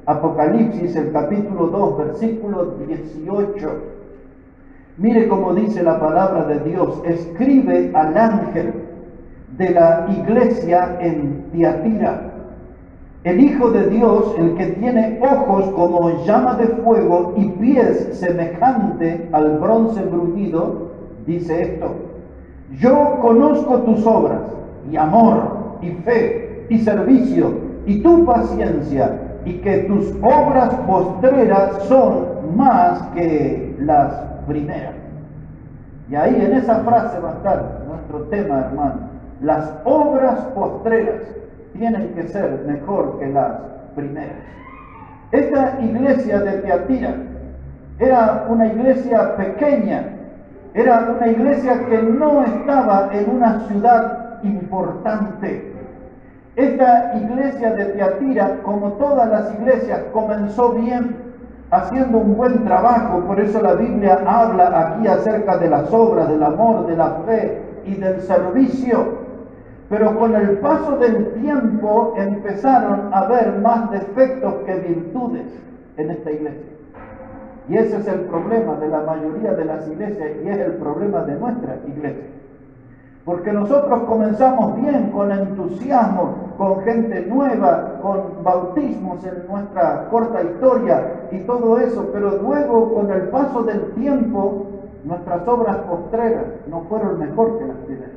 Apocalipsis, el capítulo 2, versículo 18. Mire cómo dice la palabra de Dios. Escribe al ángel de la iglesia en Tiatira. El Hijo de Dios, el que tiene ojos como llama de fuego y pies semejante al bronce bruñido, dice esto: yo conozco tus obras, y amor, y fe, y servicio, y tu paciencia, y que tus obras postreras son más que las primeras. Y ahí en esa frase va a estar nuestro tema, hermano. Las obras postreras tienen que ser mejor que las primeras. Esta iglesia de Tiatira era una iglesia pequeña, era una iglesia que no estaba en una ciudad importante. Esta iglesia de Tiatira, como todas las iglesias, comenzó bien, haciendo un buen trabajo. Por eso la Biblia habla aquí acerca de las obras, del amor, de la fe y del servicio. Pero con el paso del tiempo empezaron a haber más defectos que virtudes en esta iglesia. Y ese es el problema de la mayoría de las iglesias, y es el problema de nuestra iglesia. Porque nosotros comenzamos bien, con entusiasmo, con gente nueva, con bautismos en nuestra corta historia y todo eso, pero luego con el paso del tiempo nuestras obras postreras no fueron mejor que las primeras.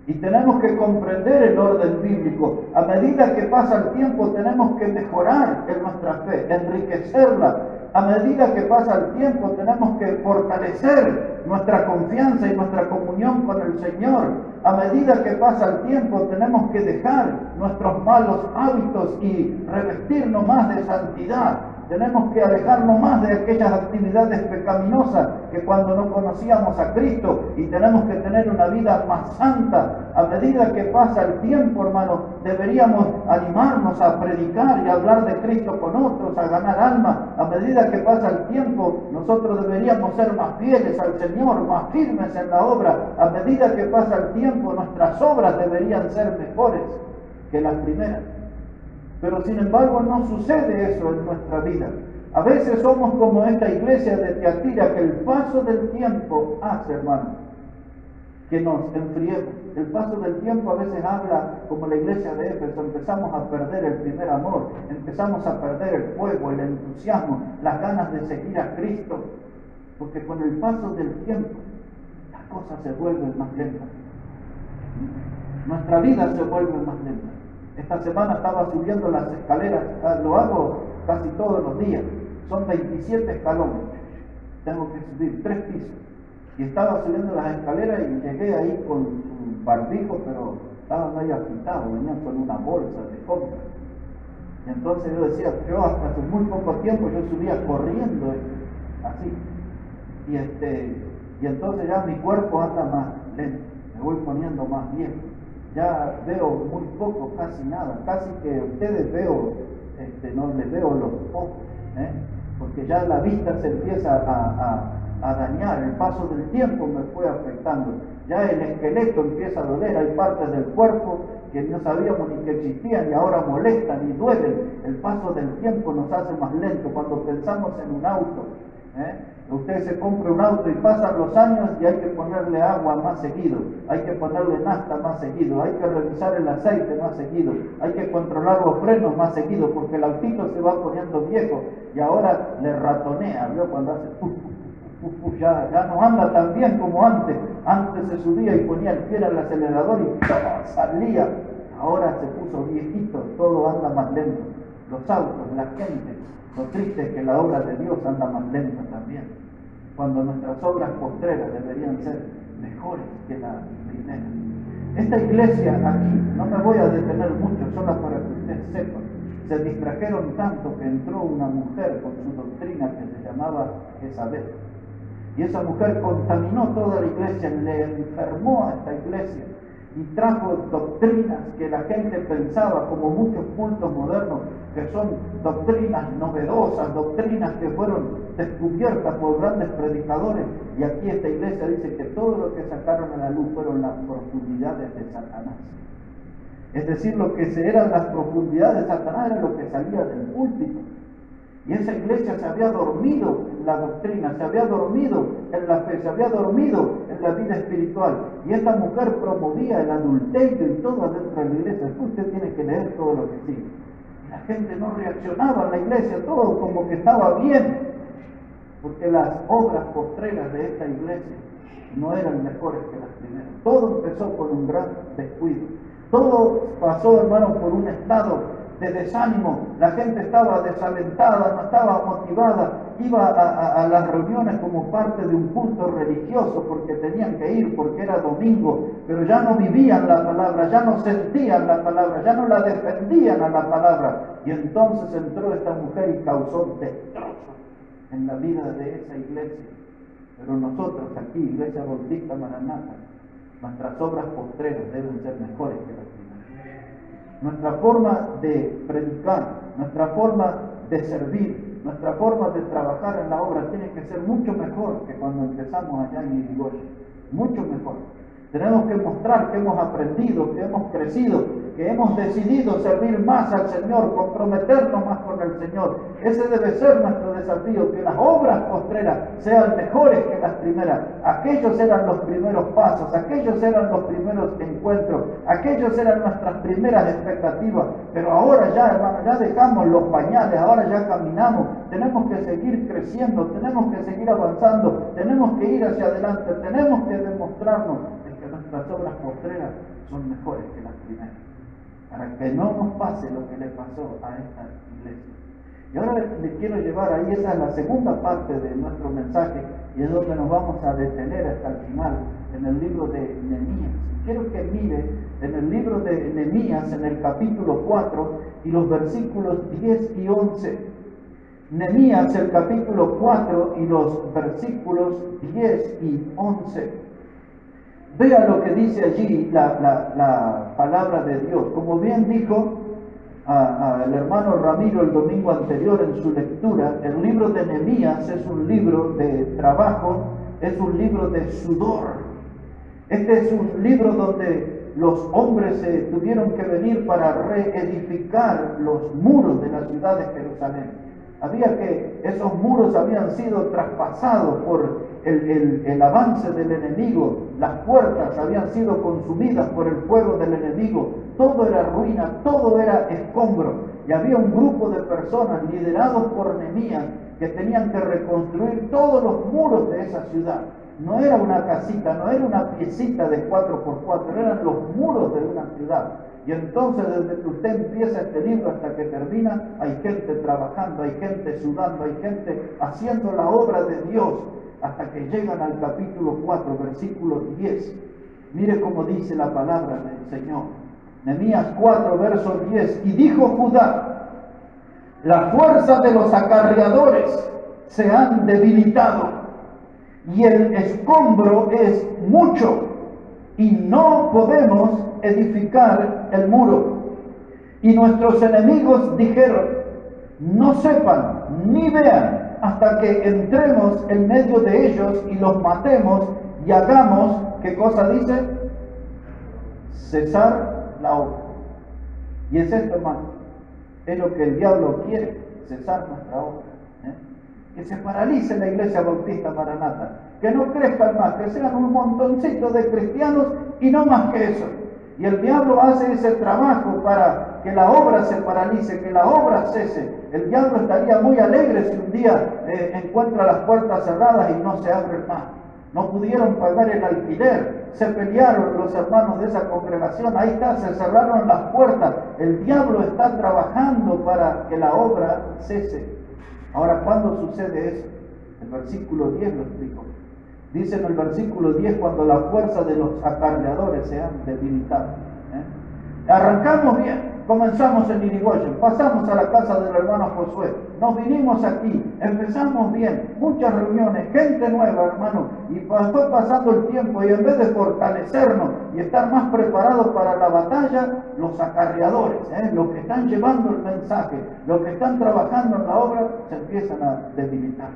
Y tenemos que comprender el orden bíblico. A medida que pasa el tiempo tenemos que mejorar en nuestra fe, enriquecerla. A medida que pasa el tiempo tenemos que fortalecer nuestra confianza y nuestra comunión con el Señor. A medida que pasa el tiempo tenemos que dejar nuestros malos hábitos y revestirnos más de santidad. Tenemos que alejarnos más de aquellas actividades pecaminosas que cuando no conocíamos a Cristo, y tenemos que tener una vida más santa. A medida que pasa el tiempo, hermanos, deberíamos animarnos a predicar y a hablar de Cristo con otros, a ganar almas. A medida que pasa el tiempo, nosotros deberíamos ser más fieles al Señor, más firmes en la obra. A medida que pasa el tiempo, nuestras obras deberían ser mejores que las primeras. Pero sin embargo no sucede eso en nuestra vida. A veces somos como esta iglesia de Tiatira, que el paso del tiempo hace, hermano, que nos enfriemos. El paso del tiempo a veces habla como la iglesia de Éfeso. Empezamos a perder el primer amor, empezamos a perder el fuego, el entusiasmo, las ganas de seguir a Cristo. Porque con el paso del tiempo las cosas se vuelven más lentas. Nuestra vida se vuelve más lenta. Esta semana estaba subiendo las escaleras, lo hago casi todos los días, son 27 escalones, tengo que subir 3 pisos, y estaba subiendo las escaleras y llegué ahí con un barbijo, pero estaba medio agitado, venía con una bolsa de compras. Y entonces yo decía, yo hasta hace muy poco tiempo yo subía corriendo, así, y entonces ya mi cuerpo anda más lento, me voy poniendo más viejo. Ya veo muy poco, casi nada, casi que a ustedes veo, no les veo los ojos, porque ya la vista se empieza a dañar. El paso del tiempo me fue afectando, ya el esqueleto empieza a doler, hay partes del cuerpo que no sabíamos ni que existían y ahora molestan y duelen. El paso del tiempo nos hace más lento. Cuando pensamos en un auto, usted se compra un auto y pasan los años y hay que ponerle agua más seguido, hay que ponerle nafta más seguido, hay que revisar el aceite más seguido, hay que controlar los frenos más seguido, porque el autito se va poniendo viejo y ahora le ratonea, ¿vio? Cuando hace ya no anda tan bien como antes. Antes se subía y ponía el pie en el acelerador y salía. Ahora se puso viejito, todo anda más lento. Los autos, la gente. Lo triste es que la obra de Dios anda más lenta también, cuando nuestras obras postreras deberían ser mejores que la primera. Esta iglesia aquí, no me voy a detener mucho, solo para que ustedes sepan, se distrajeron tanto que entró una mujer con su doctrina que se llamaba Jezabel. Y esa mujer contaminó toda la iglesia, le enfermó a esta iglesia y trajo doctrinas que la gente pensaba, como muchos cultos modernos, que son doctrinas novedosas, doctrinas que fueron descubiertas por grandes predicadores. Y aquí esta iglesia dice que todo lo que sacaron a la luz fueron las profundidades de Satanás. Es decir, lo que eran las profundidades de Satanás era lo que salía del púlpito. Y esa iglesia se había dormido en la doctrina, se había dormido en la fe, se había dormido en la vida espiritual. Y esta mujer promovía el adulterio y todo dentro de la iglesia. Después usted tiene que leer todo lo que sigue. La gente no reaccionaba en la iglesia, todo como que estaba bien. Porque las obras postreras de esta iglesia no eran mejores que las primeras. Todo empezó con un gran descuido. Todo pasó, hermano, por un estado de desánimo. La gente estaba desalentada, no estaba motivada, iba a las reuniones como parte de un culto religioso porque tenían que ir, porque era domingo, pero ya no vivían la palabra, ya no sentían la palabra, ya no la defendían a la palabra. Y entonces entró esta mujer y causó destrozo en la vida de esa iglesia. Pero nosotros aquí, Iglesia Bautista Maranata, nuestras obras postreras deben ser mejores que las primeras. Nuestra forma de predicar, nuestra forma de servir, nuestra forma de trabajar en la obra tiene que ser mucho mejor que cuando empezamos allá en Irigoyen. Mucho mejor. Tenemos que mostrar que hemos aprendido, que hemos crecido, que hemos decidido servir más al Señor, comprometernos más con el Señor. Ese debe ser nuestro desafío, que las obras postreras sean mejores que las primeras. Aquellos eran los primeros pasos, aquellos eran los primeros encuentros, aquellos eran nuestras primeras expectativas. Pero ahora ya, hermano, ya dejamos los pañales, ahora ya caminamos. Tenemos que seguir creciendo, tenemos que seguir avanzando, tenemos que ir hacia adelante, tenemos que demostrarnos que nuestras obras postreras son mejores que las primeras, para que no nos pase lo que le pasó a esta iglesia. Y ahora le quiero llevar ahí, esa es la segunda parte de nuestro mensaje, y es donde nos vamos a detener hasta el final, en el libro de Nehemías. Quiero que mire en el libro de Nehemías, en el capítulo 4, y los versículos 10 y 11. Nehemías, el capítulo 4, y los versículos 10 y 11. Vea lo que dice allí la palabra de Dios. Como bien dijo el hermano Ramiro el domingo anterior en su lectura, el libro de Nehemías es un libro de trabajo, es un libro de sudor. Este es un libro donde los hombres tuvieron que venir para reedificar los muros de la ciudad de Jerusalén. Esos muros habían sido traspasados por el avance del enemigo, las puertas habían sido consumidas por el fuego del enemigo, todo era ruina, todo era escombro, y había un grupo de personas liderados por Nehemías que tenían que reconstruir todos los muros de esa ciudad. No era una casita, no era una piecita de 4x4, eran los muros de una ciudad. Y entonces desde que usted empieza este libro hasta que termina, hay gente trabajando, hay gente sudando, hay gente haciendo la obra de Dios, hasta que llegan al capítulo 4, versículo 10. Mire cómo dice la palabra del Señor. Nehemías 4, verso 10. Y dijo Judá: la fuerza de los acarreadores se han debilitado, y el escombro es mucho, y no podemos edificar el muro. Y nuestros enemigos dijeron: no sepan ni vean hasta que entremos en medio de ellos y los matemos y hagamos, ¿qué cosa dice? Cesar la obra. Y es esto, hermano, es lo que el diablo quiere, cesar nuestra obra. Que se paralice la Iglesia Bautista Maranata, que no crezcan más, que sean un montoncito de cristianos y no más que eso. Y el diablo hace ese trabajo para que la obra se paralice, que la obra cese. El diablo estaría muy alegre si un día encuentra las puertas cerradas y no se abren más. No pudieron pagar el alquiler, se pelearon los hermanos de esa congregación, ahí está, se cerraron las puertas. El diablo está trabajando para que la obra cese. Ahora, ¿cuándo sucede eso? El versículo 10 lo explico. Dice en el versículo 10, cuando la fuerza de los acarreadores se han debilitado. Arrancamos bien, comenzamos en Irigoyen, pasamos a la casa del hermano Josué, nos vinimos aquí, empezamos bien, muchas reuniones, gente nueva, hermano, y fue pasando el tiempo, y en vez de fortalecernos y estar más preparados para la batalla, los acarreadores, los que están llevando el mensaje, los que están trabajando en la obra, se empiezan a debilitar.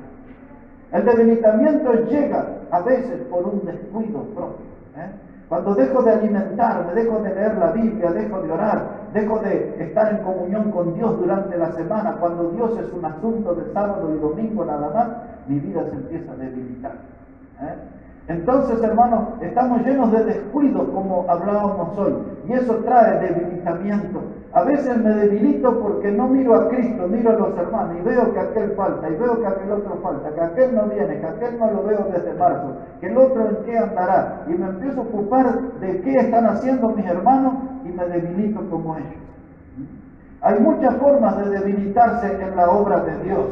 El debilitamiento llega a veces por un descuido propio. Cuando dejo de alimentarme, dejo de leer la Biblia, dejo de orar, dejo de estar en comunión con Dios durante la semana, cuando Dios es un asunto de sábado y domingo nada más, mi vida se empieza a debilitar. Entonces, hermanos, estamos llenos de descuidos, como hablábamos hoy, y eso trae debilitamiento. A veces me debilito porque no miro a Cristo, miro a los hermanos y veo que aquel falta, y veo que aquel otro falta, que aquel no viene, que aquel no lo veo desde marzo, que el otro en qué andará, y me empiezo a ocupar de qué están haciendo mis hermanos y me debilito como ellos. Hay muchas formas de debilitarse en la obra de Dios.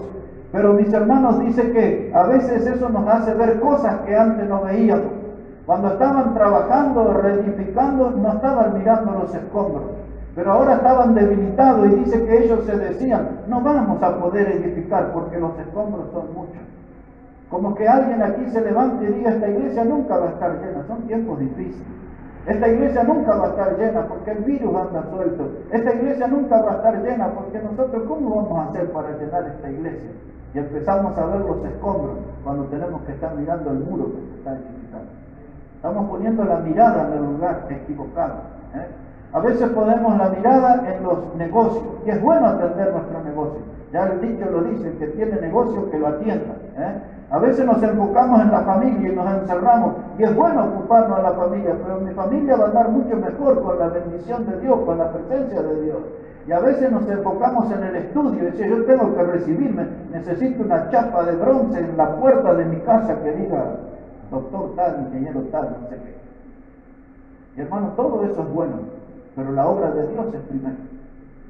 Pero mis hermanos, dice que a veces eso nos hace ver cosas que antes no veíamos. Cuando estaban trabajando, reedificando, no estaban mirando los escombros. Pero ahora estaban debilitados y dice que ellos se decían, no vamos a poder edificar porque los escombros son muchos. Como que alguien aquí se levante y diga, esta iglesia nunca va a estar llena, son tiempos difíciles. Esta iglesia nunca va a estar llena porque el virus anda suelto. Esta iglesia nunca va a estar llena porque nosotros, ¿cómo vamos a hacer para llenar esta iglesia? Y empezamos a ver los escombros cuando tenemos que estar mirando el muro que se está edificando. Estamos poniendo la mirada en el lugar equivocado. A veces ponemos la mirada en los negocios, y es bueno atender nuestro negocio. Ya el dicho lo dice, el que tiene negocio que lo atienda. A veces nos enfocamos en la familia y nos encerramos, y es bueno ocuparnos de la familia, pero mi familia va a andar mucho mejor con la bendición de Dios, con la presencia de Dios. Y a veces nos enfocamos en el estudio, y dice, yo tengo que recibirme, necesito una chapa de bronce en la puerta de mi casa que diga, doctor tal, ingeniero tal, no sé qué. Y hermano, todo eso es bueno, pero la obra de Dios es primero.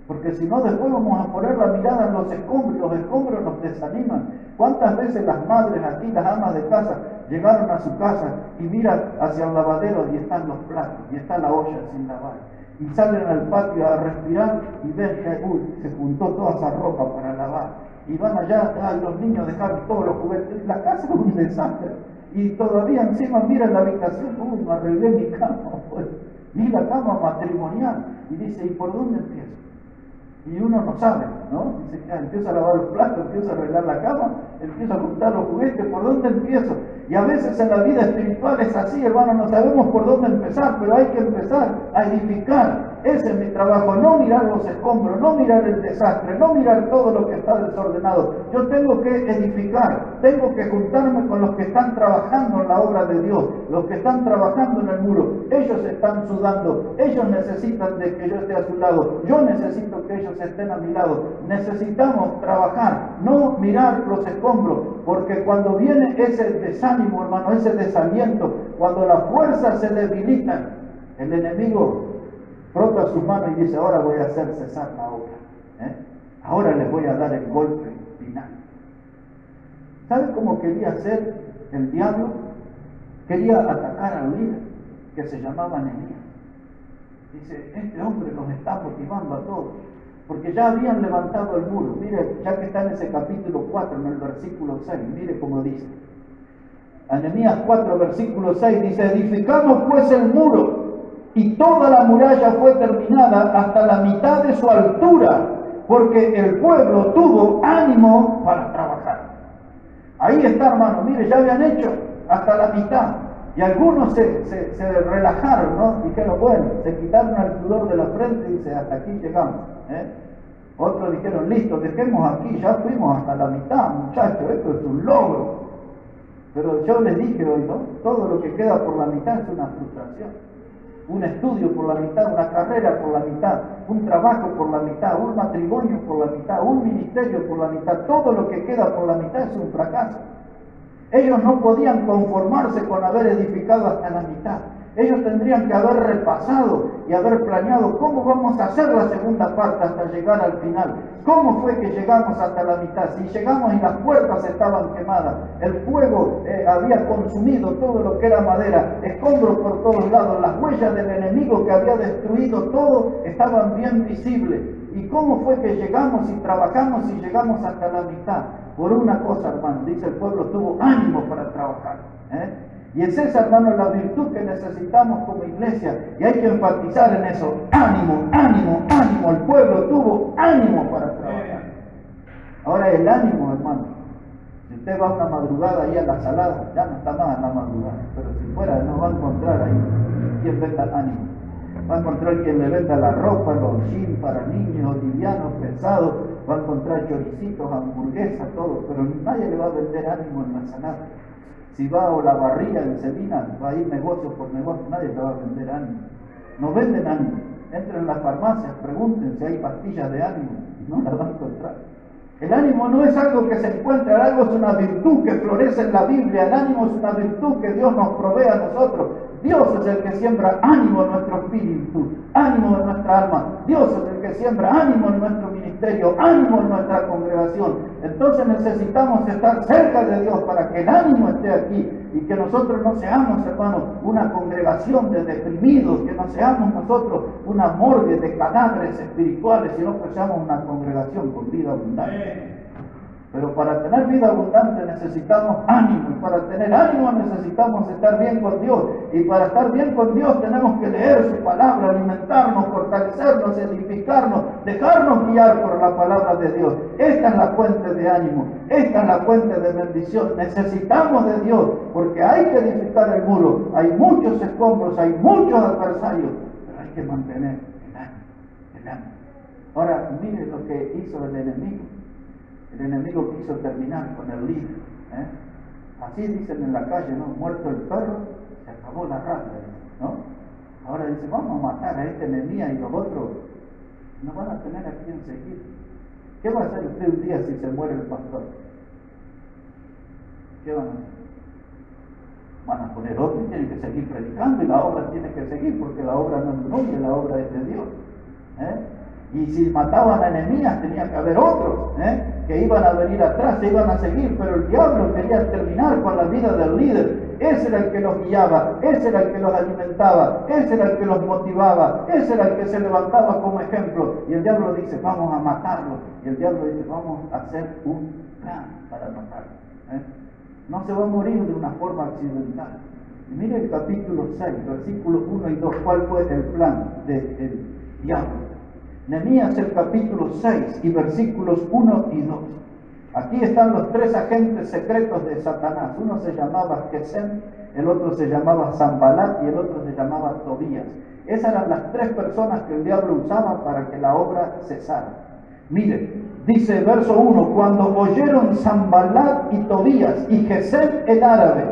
Porque si no, después vamos a poner la mirada en los escombros nos desaniman. ¿Cuántas veces las madres aquí, las amas de casa, llegaron a su casa y miran hacia el lavadero y están los platos, y está la olla sin lavar? Y salen al patio a respirar y ven que se juntó toda esa ropa para lavar. Y van allá, los niños dejaron todos los juguetes. La casa es un desastre. Y todavía encima miran la habitación, me arreglé mi cama, pues. Vi la cama matrimonial. Y dice, ¿y por dónde empiezo? Y uno no sabe, ¿no? Dice, empieza a lavar los platos, empieza a arreglar la cama, empieza a juntar los juguetes, ¿por dónde empiezo? Y a veces en la vida espiritual es así, hermano, no sabemos por dónde empezar, pero hay que empezar a edificar. Ese es mi trabajo, no mirar los escombros, no mirar el desastre, no mirar todo lo que está desordenado. Yo tengo que edificar, tengo que juntarme con los que están trabajando en la obra de Dios, los que están trabajando en el muro. Ellos están sudando, ellos necesitan de que yo esté a su lado, yo necesito que ellos estén a mi lado. Necesitamos trabajar, no mirar los escombros, porque cuando viene ese desánimo, hermano, ese desaliento, cuando las fuerzas se debilitan, el enemigo frota sus manos y dice, ahora voy a hacer cesar la obra. Ahora les voy a dar el golpe final. ¿Sabe cómo quería hacer el diablo? Quería atacar al líder, que se llamaba Nehemías. Dice, este hombre nos está motivando a todos, porque ya habían levantado el muro. Mire, ya que está en ese capítulo 4, en el versículo 6, mire cómo dice. Nehemías 4, versículo 6 dice, edificamos pues el muro, y toda la muralla fue terminada hasta la mitad de su altura, porque el pueblo tuvo ánimo para trabajar. Ahí está, hermano, mire, ya habían hecho hasta la mitad. Y algunos se relajaron, ¿no? Dijeron, bueno, se quitaron el sudor de la frente y dice, hasta aquí llegamos. Otros dijeron, listo, dejemos aquí, ya fuimos hasta la mitad, muchachos, esto es un logro. Pero yo les dije hoy, ¿no? Todo lo que queda por la mitad es una frustración. Un estudio por la mitad, una carrera por la mitad, un trabajo por la mitad, un matrimonio por la mitad, un ministerio por la mitad, todo lo que queda por la mitad es un fracaso. Ellos no podían conformarse con haber edificado hasta la mitad. Ellos tendrían que haber repasado y haber planeado cómo vamos a hacer la segunda parte hasta llegar al final. ¿Cómo fue que llegamos hasta la mitad? Si llegamos y las puertas estaban quemadas, el fuego había consumido todo lo que era madera, escombros por todos lados, las huellas del enemigo que había destruido todo estaban bien visibles. ¿Y cómo fue que llegamos y trabajamos y llegamos hasta la mitad? Por una cosa, hermano, dice el pueblo, tuvo ánimo para trabajar. Y es esa, hermano, la virtud que necesitamos como iglesia. Y hay que enfatizar en eso. Ánimo, ánimo, ánimo. El pueblo tuvo ánimo para trabajar. Ahora el ánimo, hermano, usted va una madrugada ahí a la salada, ya no está más en la madrugada, pero si fuera no va a encontrar ahí quien venda ánimo. Va a encontrar quien le venda la ropa, los jeans para niños, livianos, pesados, va a encontrar choricitos, hamburguesas, todo, pero nadie le va a vender ánimo en la salada. Si va a Olavarría en Celina, va a ir negocio por negocio, nadie le va a vender ánimo. No venden ánimo. Entren en las farmacias, pregunten si hay pastillas de ánimo, no las van a encontrar. El ánimo no es algo que se encuentra, el ánimo es una virtud que florece en la Biblia, el ánimo es una virtud que Dios nos provee a nosotros. Dios es el que siembra ánimo en nuestro espíritu, ánimo en nuestra alma. Dios es el que siembra ánimo en nuestro ministerio, ánimo en nuestra congregación. Entonces necesitamos estar cerca de Dios para que el ánimo esté aquí y que nosotros no seamos, hermanos, una congregación de deprimidos, que no seamos nosotros una morgue de cadáveres espirituales, sino que seamos una congregación con vida abundante. Pero para tener vida abundante necesitamos ánimo, y para tener ánimo necesitamos estar bien con Dios, y para estar bien con Dios tenemos que leer su palabra, alimentarnos, fortalecernos, edificarnos, dejarnos guiar por la palabra de Dios. Esta es la fuente de ánimo, esta es la fuente de bendición. Necesitamos de Dios, porque hay que edificar el muro, hay muchos escombros, hay muchos adversarios, pero hay que mantener el ánimo. Ahora, mire lo que hizo el enemigo. El enemigo quiso terminar con el líder. Así dicen en la calle, ¿no? Muerto el perro, se acabó la rabia, ¿no? Ahora dice, vamos a matar a este Nehemías y los otros no van a tener a quién seguir. ¿Qué va a hacer usted un día si se muere el pastor? ¿Qué van a hacer? Van a poner otro y tienen que seguir predicando y la obra tiene que seguir porque la obra no es nuestra, la obra es de Dios. Y si mataban a Nehemías tenía que haber otros que iban a venir atrás, se iban a seguir, pero el diablo quería terminar con la vida del líder. Ese era el que los guiaba, ese era el que los alimentaba, ese era el que los motivaba, ese era el que se levantaba como ejemplo. Y el diablo dice, vamos a matarlo. Y el diablo dice, vamos a hacer un plan para matarlo. No se va a morir de una forma accidental. Y mire el capítulo 6, versículos 1 y 2, cuál fue el plan del diablo. Nehemías el capítulo 6 y versículos 1 y 2. Aquí están los tres agentes secretos de Satanás. Uno se llamaba Gesem, el otro se llamaba Sanbalat y el otro se llamaba Tobías. Esas eran las tres personas que el diablo usaba para que la obra cesara. Mire, dice el verso 1, cuando oyeron Sanbalat y Tobías y Gesem el árabe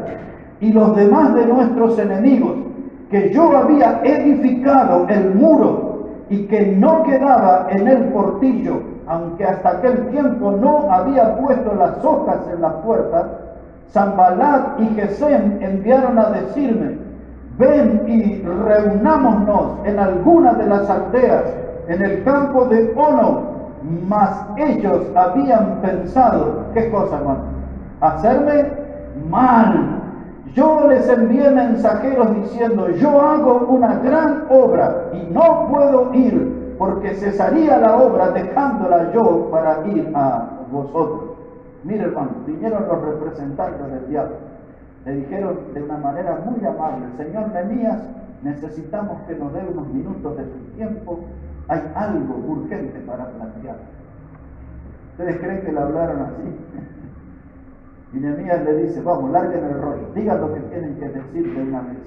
y los demás de nuestros enemigos, que yo había edificado el muro y que no quedaba en el portillo, aunque hasta aquel tiempo no había puesto las hojas en la puerta, Sanbalat y Gesem enviaron a decirme, ven y reunámonos en alguna de las aldeas, en el campo de Ono. Mas ellos habían pensado, ¿qué cosa, hermano? Hacerme mal. Yo les envié mensajeros diciendo, yo hago una gran obra y no puedo ir, porque cesaría la obra dejándola yo para ir a vosotros. Mire, hermano, vinieron los representantes del diablo. Le dijeron de una manera muy amable, Señor Nehemías, necesitamos que nos dé unos minutos de su tiempo. Hay algo urgente para plantear. ¿Ustedes creen que le hablaron así? Y Nehemías le dice, vamos, larguen el rollo, digan lo que tienen que decir de una vez.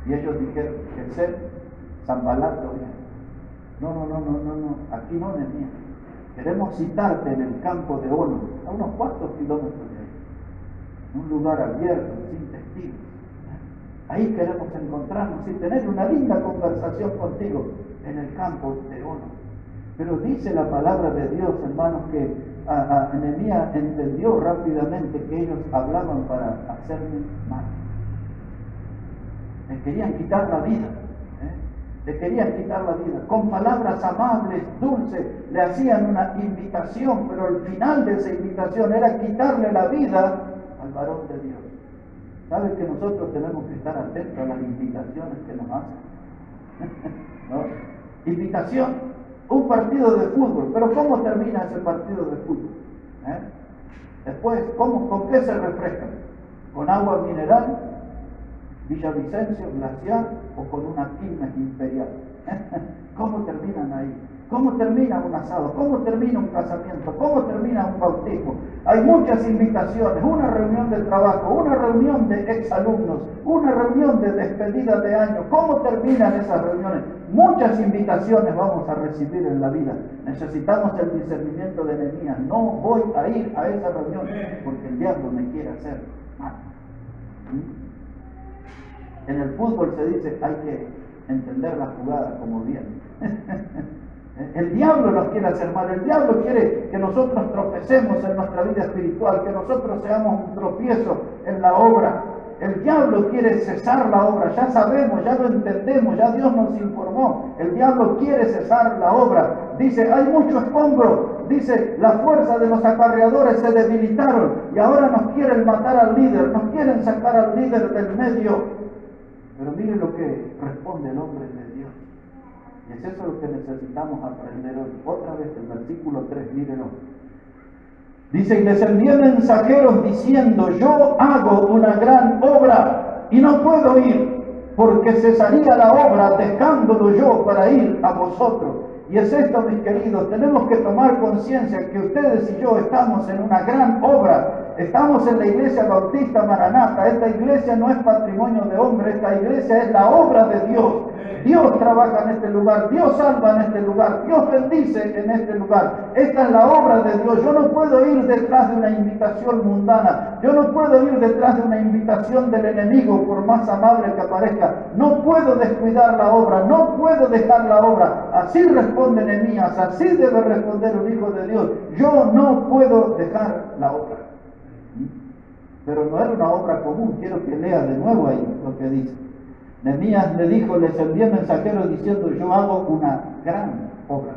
Y ellos dijeron, Gesem, Sanbalat, Tobías. No, aquí no, Nehemías. Queremos citarte en el campo de Ono, a unos cuantos kilómetros de ahí. Un lugar abierto, sin testigos. Ahí queremos encontrarnos y tener una linda conversación contigo en el campo de Ono. Pero dice la palabra de Dios, hermanos, que Nehemías entendió rápidamente que ellos hablaban para hacerle mal. Le querían quitar la vida. Le querían quitar la vida. Con palabras amables, dulces, le hacían una invitación, pero el final de esa invitación era quitarle la vida al varón de Dios. ¿Sabe que nosotros tenemos que estar atentos a las invitaciones que nos hacen? ¿No? Invitación. Un partido de fútbol, pero ¿cómo termina ese partido de fútbol? Después, ¿con qué se refrescan? ¿Con agua mineral, Villavicencio, glaciar o con una Quilmes imperial? ¿Cómo terminan ahí? ¿Cómo termina un asado? ¿Cómo termina un casamiento? ¿Cómo termina un bautismo? Hay muchas invitaciones, una reunión de trabajo, una reunión de exalumnos, una reunión de despedida de año. ¿Cómo terminan esas reuniones? Muchas invitaciones vamos a recibir en la vida. Necesitamos el discernimiento de Nehemías. No voy a ir a esa reunión porque el diablo me quiere hacer mal. En el fútbol se dice, hay que entender la jugada como viene. El diablo nos quiere hacer mal, el diablo quiere que nosotros tropecemos en nuestra vida espiritual, que nosotros seamos un tropiezo en la obra. El diablo quiere cesar la obra, ya sabemos, ya lo entendemos, ya Dios nos informó. El diablo quiere cesar la obra. Dice, hay mucho escombro. Dice, la fuerza de los acarreadores se debilitaron y ahora nos quieren matar al líder, nos quieren sacar al líder del medio. Pero mire lo que responde el hombre de Dios. Y es eso lo que necesitamos aprender hoy. Otra vez el versículo 3, mírenlo. Dice, y les envié mensajeros diciendo, yo hago una gran obra y no puedo ir, porque cesaría la obra dejándolo yo para ir a vosotros. Y es esto, mis queridos, tenemos que tomar conciencia que ustedes y yo estamos en una gran obra. Estamos en la iglesia bautista Maranata. Esta iglesia no es patrimonio de hombre, esta iglesia es la obra de Dios. Dios trabaja en este lugar, Dios salva en este lugar, Dios bendice en este lugar. Esta es la obra de Dios. Yo no puedo ir detrás de una invitación mundana, yo no puedo ir detrás de una invitación del enemigo, por más amable que aparezca. No puedo descuidar la obra, no puedo dejar la obra. Así responde Nehemías, así debe responder un hijo de Dios. Yo no puedo dejar la obra. Pero no era una obra común. Quiero que lea de nuevo ahí lo que dice. Nehemías le dijo, les envié mensajeros diciendo, yo hago una gran obra.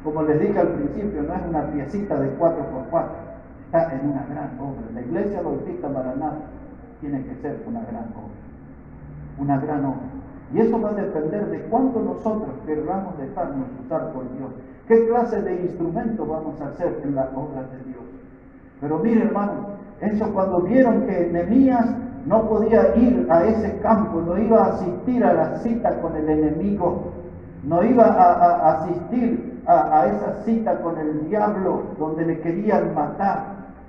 Como les dije al principio, no es una piecita de 4x4, está en una gran obra. La iglesia bautista Maranata tiene que ser una gran obra. Una gran obra. Y eso va a depender de cuánto nosotros queramos dejarnos usar por Dios. ¿Qué clase de instrumento vamos a hacer en la obra de Dios? Pero mire, hermano, eso cuando vieron que Nehemías no podía ir a ese campo, no iba a asistir a la cita con el enemigo, no iba a asistir a esa cita con el diablo donde le querían matar,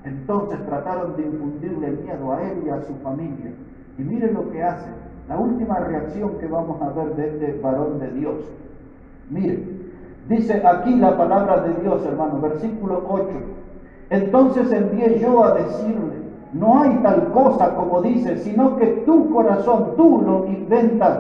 entonces trataron de infundirle miedo a él y a su familia. Y miren lo que hace, la última reacción que vamos a ver de este varón de Dios. Miren, dice aquí la palabra de Dios, hermano, versículo 8. Entonces envié yo a decirle, no hay tal cosa como dice, sino que tu corazón, tú lo inventas.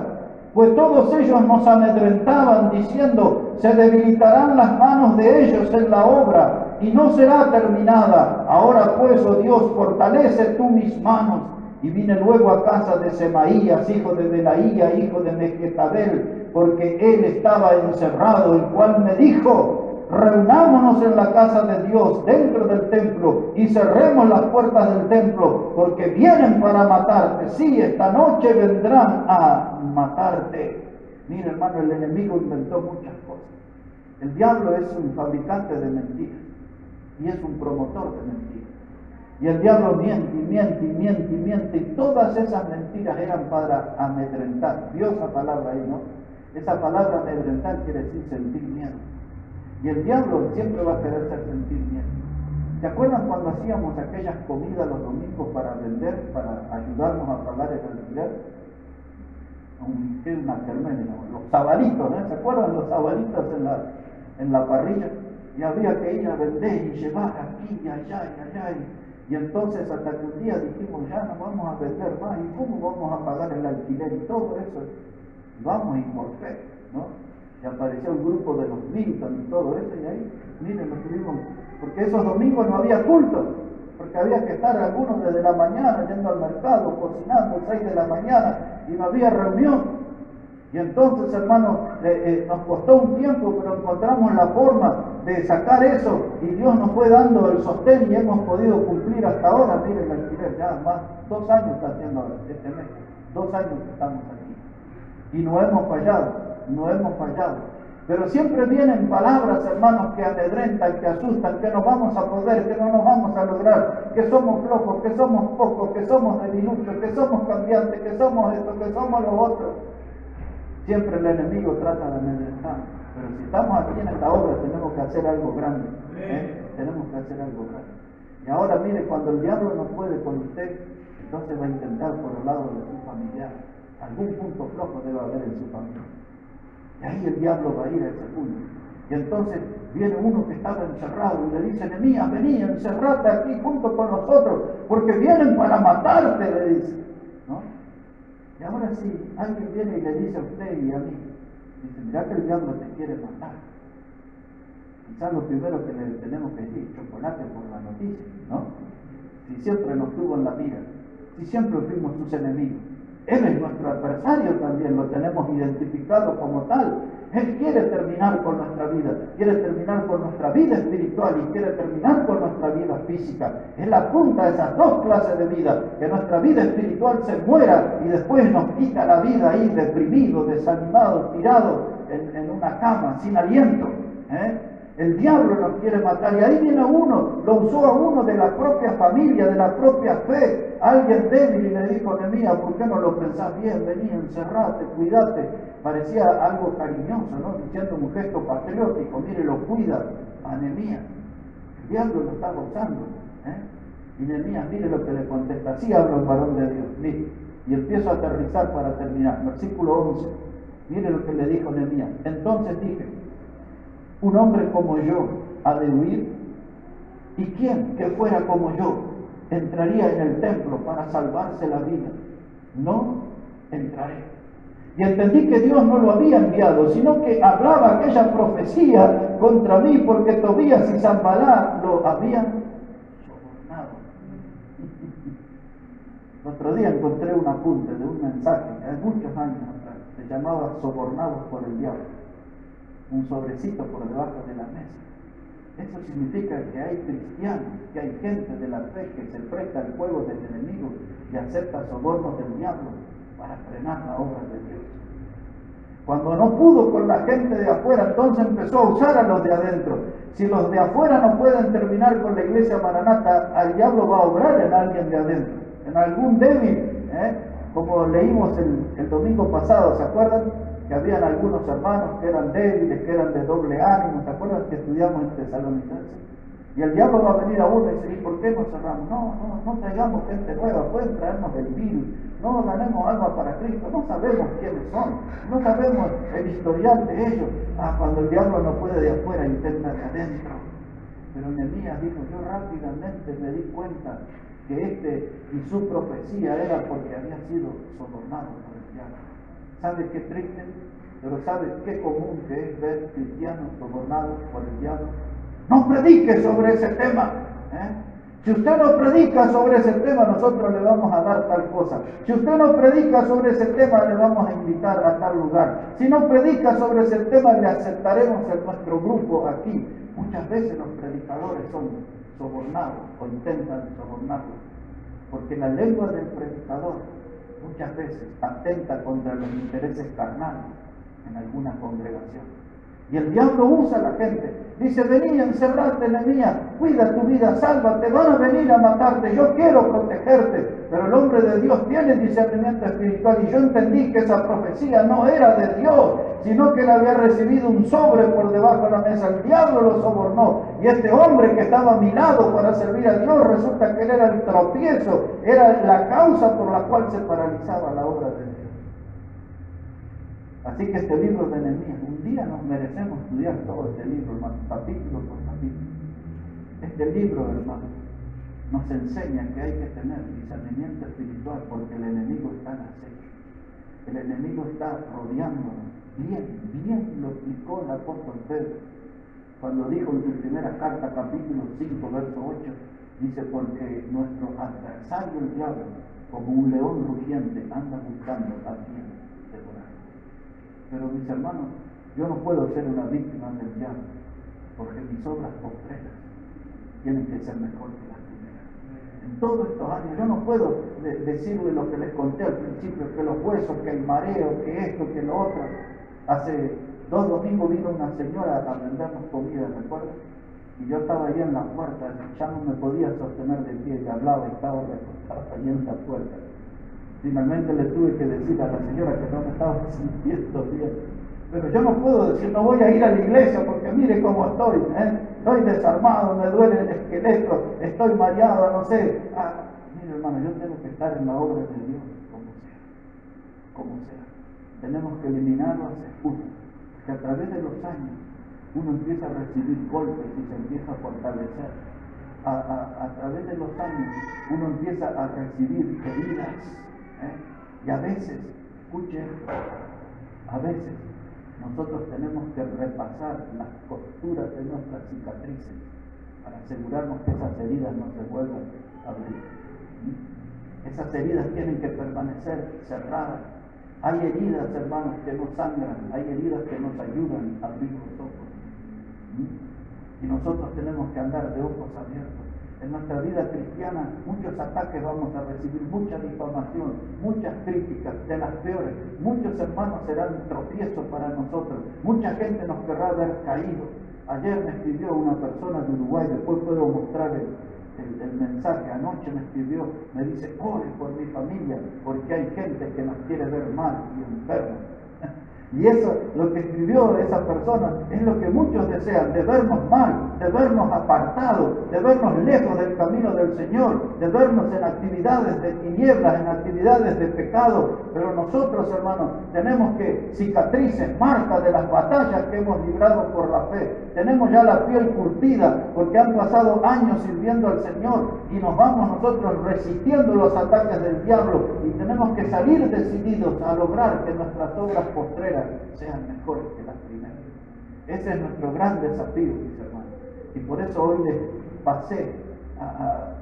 Pues todos ellos nos amedrentaban diciendo, se debilitarán las manos de ellos en la obra y no será terminada. Ahora pues, oh Dios, fortalece tú mis manos. Y vine luego a casa de Semaías, hijo de Delaía, hijo de Mehetabel, porque él estaba encerrado, el cual me dijo, reunámonos en la casa de Dios, dentro del templo, y cerremos las puertas del templo, porque vienen para matarte. Sí, esta noche vendrán a matarte. Mira, hermano, el enemigo inventó muchas cosas. El diablo es un fabricante de mentiras y es un promotor de mentiras. Y el diablo miente y miente y miente y miente, y todas esas mentiras eran para amedrentar. Vio esa palabra ahí, ¿no? Esa palabra amedrentar quiere decir sentir miedo. Y el diablo siempre va a querer hacer sentir miedo. ¿Se acuerdan cuando hacíamos aquellas comidas los domingos para vender, para ayudarnos a pagar el alquiler? Una kermés, los sabalitos, ¿no? ¿Se acuerdan los sabalitos en la parrilla? Y había que ir a vender y llevar aquí y allá y allá. Y entonces hasta que un día dijimos, ya no vamos a vender más, ¿y cómo vamos a pagar el alquiler y todo eso? Vamos y por fe, ¿no? Y apareció un grupo de los Milton y todo eso, y ahí, miren, lo tuvimos, porque esos domingos no había culto, porque había que estar algunos desde la mañana yendo al mercado, cocinando 6 de la mañana, y no había reunión. Y entonces, hermano, nos costó un tiempo, pero encontramos la forma de sacar eso, y Dios nos fue dando el sostén y hemos podido cumplir hasta ahora. Miren el alquiler, ya más, 2 años está haciendo este mes, 2 años que estamos aquí. Y no hemos fallado, no hemos fallado. Pero siempre vienen palabras, hermanos, que amedrentan, que asustan, que no vamos a poder, que no nos vamos a lograr, que somos flojos, que somos pocos, que somos debiluchos, que somos cambiantes, que somos esto, que somos lo otro. Siempre el enemigo trata de amedrentar, pero si estamos aquí en esta obra tenemos que hacer algo grande. Tenemos que hacer algo grande. Y ahora mire, cuando el diablo no puede con usted, entonces va a intentar por el lado de su familiar. Algún punto flojo debe haber en su familia. Y ahí el diablo va a ir a ese punto. Y entonces viene uno que estaba encerrado y le dice: Nehemías, vení, encerrate aquí junto con nosotros, porque vienen para matarte, le dice, ¿no? Y ahora sí, alguien viene y le dice a usted y a mí, dice: mirá que el diablo te quiere matar. Quizás lo primero que le tenemos que decir: chocolate por la noticia, ¿no? Si siempre nos tuvo en la mira, si siempre fuimos sus enemigos. Él es nuestro adversario también, lo tenemos identificado como tal. Él quiere terminar con nuestra vida, quiere terminar con nuestra vida espiritual y quiere terminar con nuestra vida física. Él apunta a esas dos clases de vida, que nuestra vida espiritual se muera y después nos quita la vida ahí deprimido, desanimado, tirado en una cama, sin aliento. El diablo nos quiere matar y ahí viene uno, lo usó a uno de la propia familia, de la propia fe, alguien débil, y le dijo: Nehemías, ¿por qué no lo pensás bien? Vení, encerrate, cuídate. Parecía algo cariñoso, ¿no? Diciendo un gesto patriótico: mire, lo cuida a Nehemías. El diablo lo estaba usando. Y Nehemías, mire lo que le contesta. Así habla el varón de Dios. Mire, y empiezo a aterrizar para terminar. Versículo 11. Mire lo que le dijo Nehemías. Entonces dije: un hombre como yo ha de huir, y quién que fuera como yo entraría en el templo para salvarse la vida. No entraré. Y entendí que Dios no lo había enviado, sino que hablaba aquella profecía contra mí, porque Tobías y Sanballat lo habían sobornado. El otro día encontré un apunte de un mensaje que hace muchos años atrás se llamaba Sobornados por el Diablo. Un sobrecito por debajo de la mesa. Eso significa que hay cristianos, que hay gente de la fe que se presta al juego del enemigo y acepta sobornos del diablo para frenar la obra de Dios. Cuando no pudo con la gente de afuera, entonces empezó a usar a los de adentro. Si los de afuera no pueden terminar con la iglesia Maranata, al diablo va a obrar en alguien de adentro, en algún débil, como leímos el domingo pasado, ¿se acuerdan? Que habían algunos hermanos que eran débiles, que eran de doble ánimo. ¿Se acuerdan que estudiamos en Tesalonicenses? Y el diablo va a venir a uno y decir: ¿por qué nos cerramos? No traigamos gente nueva, pueden traernos el virus, no ganemos alma para Cristo, no sabemos quiénes son, no sabemos el historial de ellos. Cuando el diablo no puede de afuera, intenta de adentro. Pero Nehemías dijo: yo rápidamente me di cuenta que y su profecía era porque había sido sobornado por el diablo. ¿Sabe qué triste? Pero ¿sabe qué común que es ver cristianos sobornados por el diablo? No predique sobre ese tema. Si usted no predica sobre ese tema, nosotros le vamos a dar tal cosa. Si usted no predica sobre ese tema, le vamos a invitar a tal lugar. Si no predica sobre ese tema, le aceptaremos en nuestro grupo aquí. Muchas veces los predicadores son sobornados o intentan sobornarlos, porque la lengua del predicador muchas veces atenta contra los intereses carnales en alguna congregación. Y el diablo usa a la gente. Dice: vení, encerrate, Nehemías, cuida tu vida, sálvate, van a venir a matarte, yo quiero protegerte. Pero el hombre de Dios tiene discernimiento espiritual, y yo entendí que esa profecía no era de Dios, sino que él había recibido un sobre por debajo de la mesa. El diablo lo sobornó, y este hombre que estaba a mi lado para servir a Dios, resulta que él era el tropiezo, era la causa por la cual se paralizaba la obra de Dios. Así que este libro de Nehemías, un día nos merecemos estudiar todo este libro, hermano, capítulo por capítulo. Este libro, hermano, nos enseña que hay que tener discernimiento espiritual, porque el enemigo está en acecho. El enemigo está rodeándonos. Bien lo explicó el apóstol Pedro cuando dijo en su primera carta, capítulo 5, verso 8, dice: porque nuestro adversario el diablo, como un león rugiente, anda buscando a quien devorar. Pero mis hermanos, yo no puedo ser una víctima del diablo, porque mis obras postreras tienen que ser mejor que las primeras. En todos estos años yo no puedo decirle lo que les conté al principio, que los huesos, que el mareo, que esto, que lo otro. Hace 2 domingos vino una señora a vendernos comida, ¿recuerdan? Y yo estaba ahí en la puerta, ya no me podía sostener de pie, y hablaba y estaba recostado ahí en la puerta. Finalmente le tuve que decir a la señora que no me estaba sintiendo bien. Pero yo no puedo decir, no voy a ir a la iglesia porque mire cómo estoy, estoy desarmado, me duele el esqueleto, estoy mareado, no sé. Mire hermano, yo tengo que estar en la obra de Dios, como sea. Tenemos que eliminar las excusas, que a través de los años uno empieza a recibir golpes y se empieza a fortalecer. A través de los años uno empieza a recibir heridas. Y a veces, escuche, a veces nosotros tenemos que repasar las costuras de nuestras cicatrices para asegurarnos que esas heridas no se vuelvan a abrir. Esas heridas tienen que permanecer cerradas. Hay heridas, hermanos, que nos sangran, hay heridas que nos ayudan a abrir los ojos. Y nosotros tenemos que andar de ojos abiertos. En nuestra vida cristiana muchos ataques vamos a recibir, mucha difamación, muchas críticas, de las peores. Muchos hermanos serán tropiezos para nosotros. Mucha gente nos querrá ver caídos. Ayer me escribió una persona de Uruguay, después puedo mostrar el mensaje. Anoche me escribió, me dice, ore por mi familia, porque hay gente que nos quiere ver mal y enfermos. Y eso, lo que escribió esa persona, es lo que muchos desean, de vernos mal, de vernos apartados, de vernos lejos del camino del Señor, de vernos en actividades de tinieblas, en actividades de pecado. Pero nosotros, hermanos, tenemos que cicatrices, marcas de las batallas que hemos librado por la fe. Tenemos ya la piel curtida, porque han pasado años sirviendo al Señor, y nos vamos nosotros resistiendo los ataques del diablo, y tenemos que salir decididos a lograr que nuestras obras postreras sean mejores que las primeras. Ese es nuestro gran desafío, mis hermanos. Y por eso hoy les pasé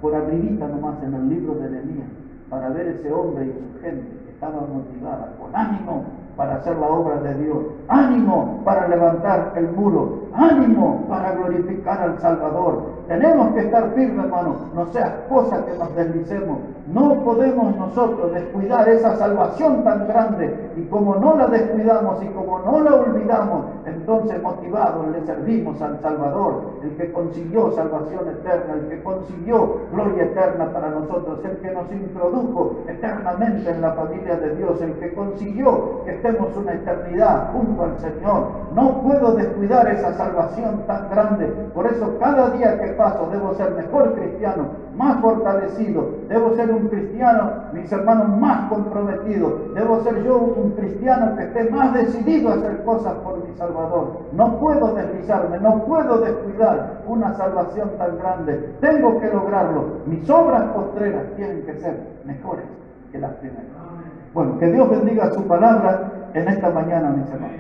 por arribita nomás en el libro de Nehemías, para ver ese hombre y su gente que estaba motivada, con ánimo para hacer la obra de Dios, ánimo para levantar el muro, ánimo para glorificar al Salvador. Tenemos que estar firmes, hermanos, no sea cosa que nos deslicemos. No podemos nosotros descuidar esa salvación tan grande, y como no la descuidamos y como no la olvidamos, entonces motivados le servimos al Salvador, el que consiguió salvación eterna, el que consiguió gloria eterna para nosotros, el que nos introdujo eternamente en la familia de Dios, el que consiguió que estemos una eternidad junto al Señor. No puedo descuidar esa salvación tan grande. Por eso cada día que paso debo ser mejor cristiano, más fortalecido. Debo ser un cristiano, mis hermanos, más comprometido. Debo ser yo un cristiano que esté más decidido a hacer cosas por mi Salvador. No puedo deslizarme, no puedo descuidar una salvación tan grande. Tengo que lograrlo. Mis obras postreras tienen que ser mejores que las primeras. Bueno, que Dios bendiga su palabra en esta mañana, mis hermanos.